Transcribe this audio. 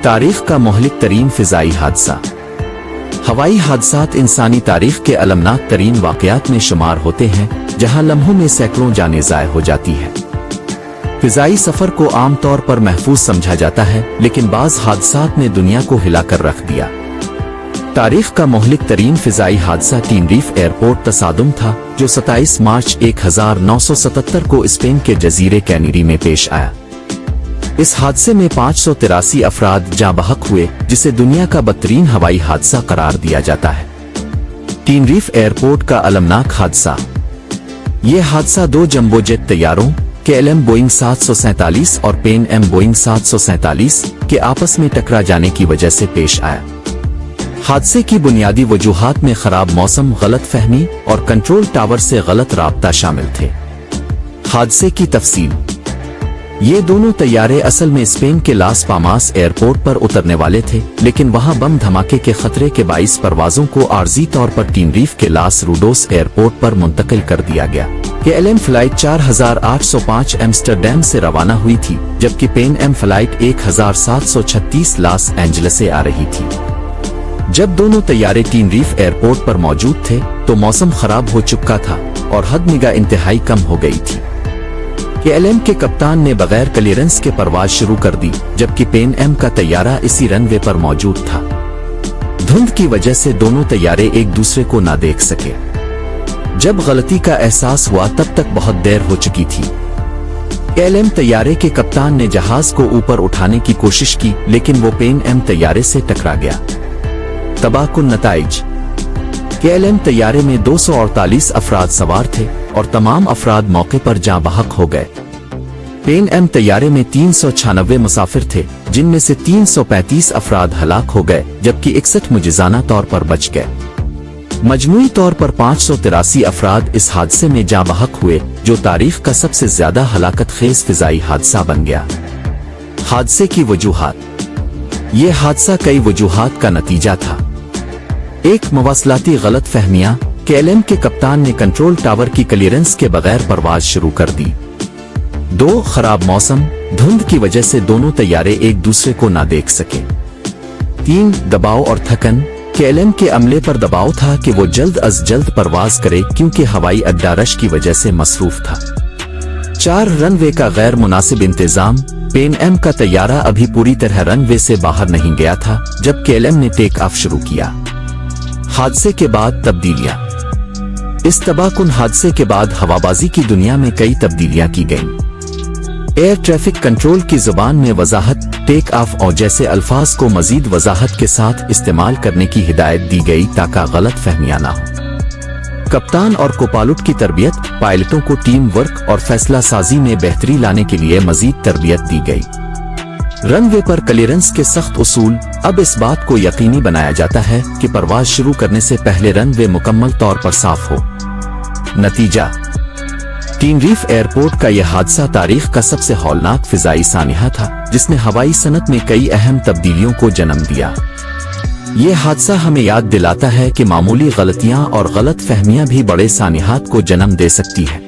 तारीख का मोहलिक तरीन फ़िज़ाई हादसा। हवाई हादसात इंसानी तारीख के अलमनाक तरीन वाक़यात में शुमार होते हैं, जहां लम्हों में सैकड़ों जानें ज़ाय हो जाती हैं। फ़िज़ाई सफ़र को आम तौर पर महफूज समझा जाता है, लेकिन बाज़ हादसात ने दुनिया को हिलाकर रख दिया। तारीख का मोहलिक तरीन फ़िज़ाई हादसा टीनरीफ एयरपोर्ट तसादुम था, जो 27 मार्च 1977 को स्पेन के जजीरे कैनरी में पेश आया। इस हादसे में 583 अफराद जाँ बहक हुए, जिसे दुनिया का बदतरीन हवाई हादसा करार दिया जाता है। टीनरीफ एयरपोर्ट का अलमनाक हादसा। ये हादसा दो जंबो जेट तैयारों KLM बोइंग 747 और पेन एम बोइंग 747 के आपस में टकरा जाने की वजह से पेश आया। हादसे की बुनियादी वजूहात में खराब मौसम, गलत फहमी और कंट्रोल टावर से गलत राब्ता शामिल थे। हादसे की तफसील। ये दोनों तैयारे असल में स्पेन के लास पामास एयरपोर्ट पर उतरने वाले थे, लेकिन वहां बम धमाके के खतरे के बाइस परवाजों को आर्जी तौर पर टीनरीफ के लास रूडोस एयरपोर्ट पर मुंतकिल कर दिया गया। KLM फ्लाइट 4805 एम्स्टरडैम से रवाना हुई थी, जबकि Pan Am flight 1736 Los Angeles से आ रही थी। जब दोनों तैयारे टीनरीफ एयरपोर्ट पर मौजूद थे, तो मौसम खराब हो चुका था और हद निगाह इंतहाई कम हो गई थी। KLM के कप्तान ने बगैर क्लियरेंस के परवाज शुरू कर दी, जबकि पेन एम का तैयारा इसी रनवे पर मौजूद था। धुंध की वजह से दोनों तैयारे एक दूसरे को ना देख सके। जब गलती का एहसास हुआ, तब तक बहुत देर हो चुकी थी। KLM तैयारे के कप्तान ने जहाज को ऊपर उठाने की कोशिश की, लेकिन वो पेन एम तैयारे से टकरा गया। तबाहकुन नताइज। KLM तैयारे में 248 अफराद सवार थे और तमाम अफराद मौके पर जाँ बहक हो गए। पेन एम तैयारे में 396 मुसाफिर थे, जिनमें से 335 अफराद हलाक हो गए, जबकि 61 मुजिजाना तौर पर बच गए। मजमूई तौर पर 583 अफराद इस हादसे में जाँ बहक हुए, जो तारीख का सबसे ज्यादा हलाकत खेज फ़िज़ाई हादसा बन गया। हादसे की वजूहात। ये हादसा कई वजूहात का नतीजा था। एक, मवासलाती गलत फहमियां। KLM के कप्तान ने कंट्रोल टावर की क्लियरेंस के बगैर परवाज शुरू कर दी। 2, खराब मौसम। धुंध की वजह से दोनों तैयारे एक दूसरे को ना देख सके। 3, दबाव और थकन। KLM के अमले पर दबाव था कि वो जल्द अज जल्द परवाज करे, क्योंकि हवाई अड्डा रश की वजह से मसरूफ था। 4, रनवे का गैर मुनासिब इंतजाम। पेन एम का तैयारा अभी पूरी तरह रनवे से बाहर नहीं गया था जब KLM ने टेक ऑफ शुरू किया। हादसे के बाद तब्दीलियां। इस तबाहकुन हादसे के बाद हवाबाजी की दुनिया में कई तब्दीलियां की गईं। एयर ट्रैफिक कंट्रोल की जुबान में वजाहत, टेक ऑफ और जैसे अल्फाज को मजीद वजाहत के साथ इस्तेमाल करने की हिदायत दी गई, ताकि गलत फहमियां ना हो। कप्तान और कोपायलट की तरबियत। पायलटों को टीम वर्क और फैसला साजी में बेहतरी लाने के लिए मजीद तरबियत दी गई। रनवे पर क्लियरेंस के सख्त उसूल। अब इस बात को यकीनी बनाया जाता है कि परवाज शुरू करने से पहले रनवे मुकम्मल तौर पर साफ हो। नतीजा। टीनरीफ एयरपोर्ट का यह हादसा तारीख का सबसे हौलनाक फ़िज़ाई सानिहा था, जिसने हवाई सनत में कई अहम तब्दीलियों को जन्म दिया। ये हादसा हमें याद दिलाता है कि मामूली गलतियां और गलत फहमियां भी बड़े सानिहात को जन्म दे सकती है।